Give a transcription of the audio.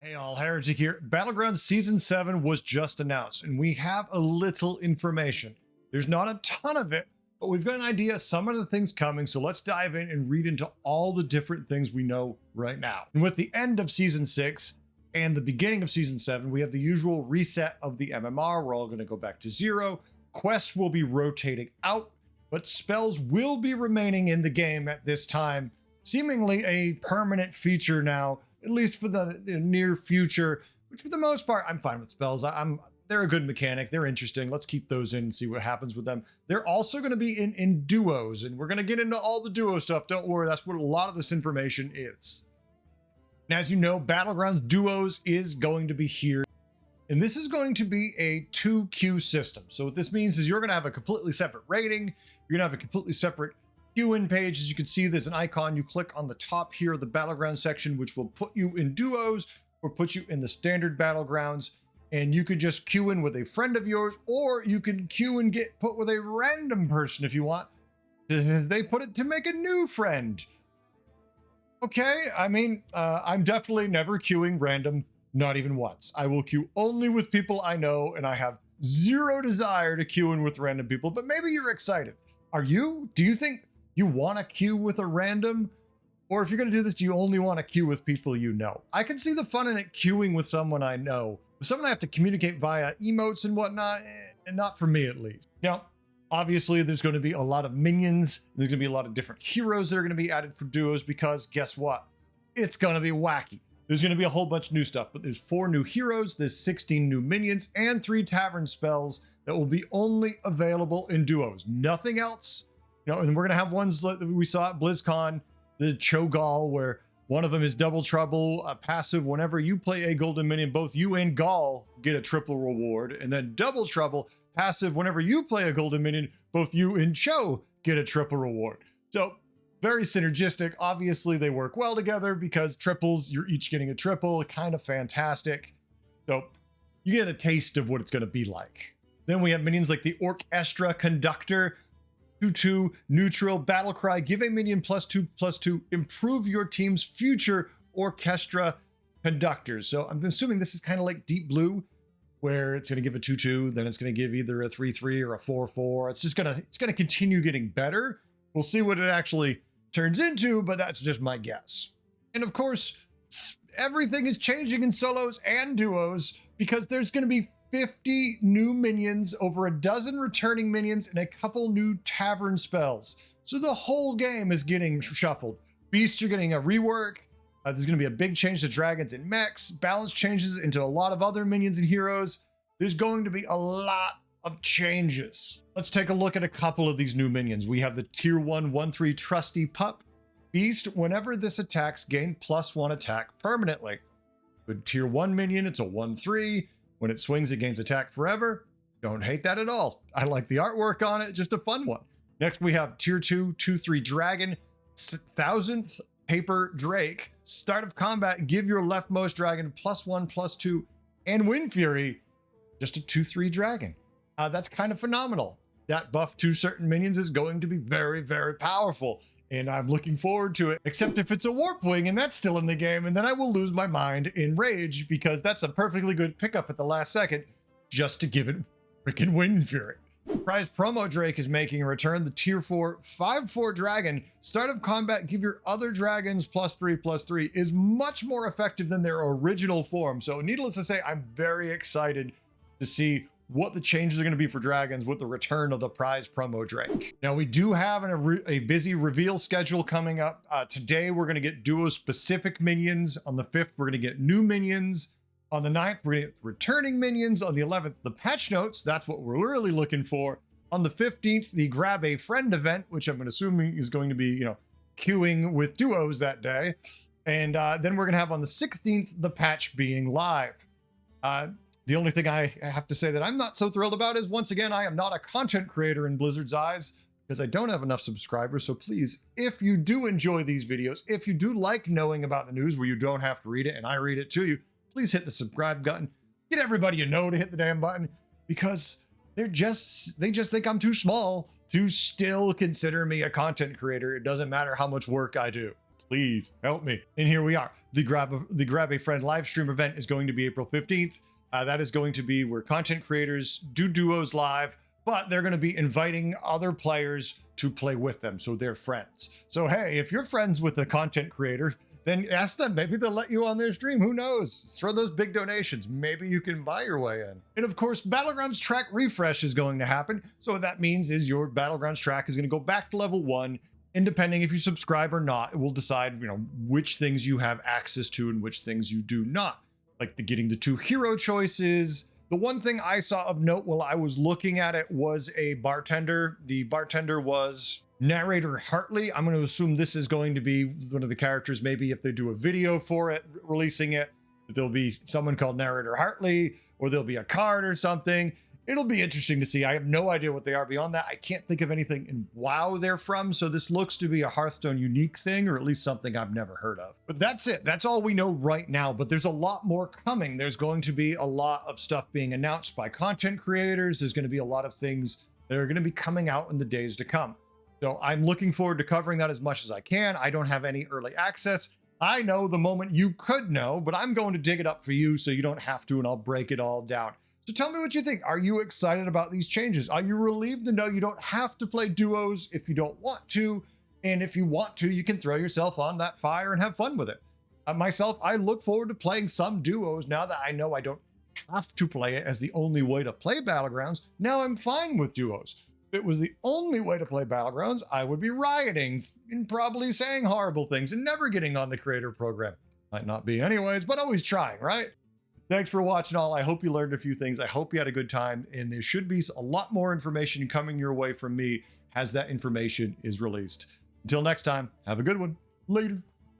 Hey all, Heretic here. Battlegrounds Season 7 was just announced, and we have a little information. There's not a ton of it, but we've got an idea of some of the things coming, so let's dive in and read into all the different things we know right now. And with the end of Season 6 and the beginning of Season 7, we have the usual reset of the MMR. We're all going to go back to 0. Quests will be rotating out, but spells will be remaining in the game at this time. Seemingly a permanent feature now, at least for the near future, which for the most part, I'm fine with spells. They're a good mechanic. They're interesting. Let's keep those in and see what happens with them. They're also going to be in duos, and we're going to get into all the duo stuff. Don't worry. That's what a lot of this information is. And as you know, Battlegrounds Duos is going to be here. And this is going to be a 2 queue system. So what this means is you're going to have a completely separate rating. You're going to have a completely separate queue-in page. As you can see, there's an icon. You click on the top here of the Battlegrounds section, which will put you in duos or put you in the standard Battlegrounds. And you could just queue in with a friend of yours, or you can queue and get put with a random person if you want. They put it to make a new friend. Okay, I mean, I'm definitely never queuing random, not even once. I will queue only with people I know, and I have zero desire to queue in with random people, but maybe you're excited. Are you? Do you think you want to queue with a random? Or if you're going to do this, do you only want to queue with people you know? I can see the fun in it queuing with someone I know. With someone I have to communicate via emotes and whatnot, and not for me at least. Now, obviously, there's going to be a lot of minions. There's going to be a lot of different heroes that are going to be added for duos because guess what? It's going to be wacky. There's going to be a whole bunch of new stuff, but there's 4 new heroes, there's 16 new minions, and 3 tavern spells that will be only available in duos. Nothing else. You know, and we're going to have ones that we saw at BlizzCon, the Cho'Gall, where one of them is double trouble, a passive. Whenever you play a golden minion, both you and Gall get a triple reward. And then double trouble, passive. Whenever you play a golden minion, both you and Cho get a triple reward. So very synergistic. Obviously, they work well together because triples, you're each getting a triple. Kind of fantastic. So you get a taste of what it's going to be like. Then we have minions like the Orchestra Conductor, 2/2 neutral battle cry. Give a minion +2/+2. Improve your team's future orchestra conductors. So I'm assuming this is kind of like Deep Blue, where it's going to give a 2/2, then it's going to give either a 3/3 or a 4/4. It's going to continue getting better. We'll see what it actually turns into, but that's just my guess. And of course, everything is changing in solos and duos because there's going to be 50 new minions, over a dozen returning minions, and a couple new tavern spells. So the whole game is getting shuffled. Beasts are getting a rework. There's going to be a big change to dragons and mechs. Balance changes into a lot of other minions and heroes. There's going to be a lot of changes. Let's take a look at a couple of these new minions. We have the tier 1 1/3 trusty pup beast. Whenever this attacks, gain +1 attack permanently. Good tier 1 minion. It's a 1/3. When it swings, it gains attack forever. Don't hate that at all. I like the artwork on it. Just a fun one. Next, we have tier 2 2/3 dragon, 1000th paper drake. Start of combat, give your leftmost dragon +1/+2 and Wind Fury. Just a 2/3 dragon. That's kind of phenomenal. That buff to certain minions is going to be very, very powerful. And I'm looking forward to it, except if it's a Warp Wing and that's still in the game, and then I will lose my mind in rage because that's a perfectly good pickup at the last second just to give it freaking Wind Fury. Prize Promo Drake is making a return. The tier 4 5/4 dragon. Start of combat, give your other dragons +3/+3 is much more effective than their original form. So needless to say, I'm very excited to see what the changes are going to be for dragons with the return of the Prize Promo Drake. Now, we do have a busy reveal schedule coming up. Today, we're going to get duo-specific minions. On the 5th, we're going to get new minions. On the 9th, we're going to get returning minions. On the 11th, the patch notes. That's what we're really looking for. On the 15th, the Grab a Friend event, which I'm assuming is going to be, queuing with duos that day. And then we're going to have on the 16th, the patch being live. The only thing I have to say that I'm not so thrilled about is, once again, I am not a content creator in Blizzard's eyes because I don't have enough subscribers. So please, if you do enjoy these videos, if you do like knowing about the news where you don't have to read it and I read it to you, please hit the subscribe button. Get everybody you know to hit the damn button because they just think I'm too small to still consider me a content creator. It doesn't matter how much work I do. Please help me. And here we are. The Grab a Friend live stream event is going to be April 15th. That is going to be where content creators do duos live, but they're going to be inviting other players to play with them, so they're friends. So hey, if you're friends with a content creator, then ask them. Maybe they'll let you on their stream. Who knows? Throw those big donations. Maybe you can buy your way in. And of course, Battlegrounds track refresh is going to happen. So what that means is your Battlegrounds track is going to go back to level 1. And depending if you subscribe or not, it will decide, which things you have access to and which things you do not. Like getting the 2 hero choices. The one thing I saw of note while I was looking at it was a bartender. The bartender was narrator Hartley. I'm going to assume this is going to be one of the characters, maybe if they do a video for it, releasing it, there'll be someone called narrator Hartley, or there'll be a card or something. It'll be interesting to see. I have no idea what they are beyond that. I can't think of anything in WoW they're from, so this looks to be a Hearthstone unique thing, or at least something I've never heard of. But that's it. That's all we know right now, but there's a lot more coming. There's going to be a lot of stuff being announced by content creators. There's going to be a lot of things that are going to be coming out in the days to come. So I'm looking forward to covering that as much as I can. I don't have any early access. I know the moment you could know, but I'm going to dig it up for you so you don't have to, and I'll break it all down. So tell me what you think. Are you excited about these changes? Are you relieved to know you don't have to play duos if you don't want to? And if you want to, you can throw yourself on that fire and have fun with it. Myself, I look forward to playing some duos now that I know I don't have to play it as the only way to play Battlegrounds. Now I'm fine with duos. If it was the only way to play Battlegrounds, I would be rioting and probably saying horrible things and never getting on the creator program. Might not be anyways, but always trying, right? Thanks for watching all. I hope you learned a few things. I hope you had a good time, and there should be a lot more information coming your way from me as that information is released. Until next time, have a good one. Later.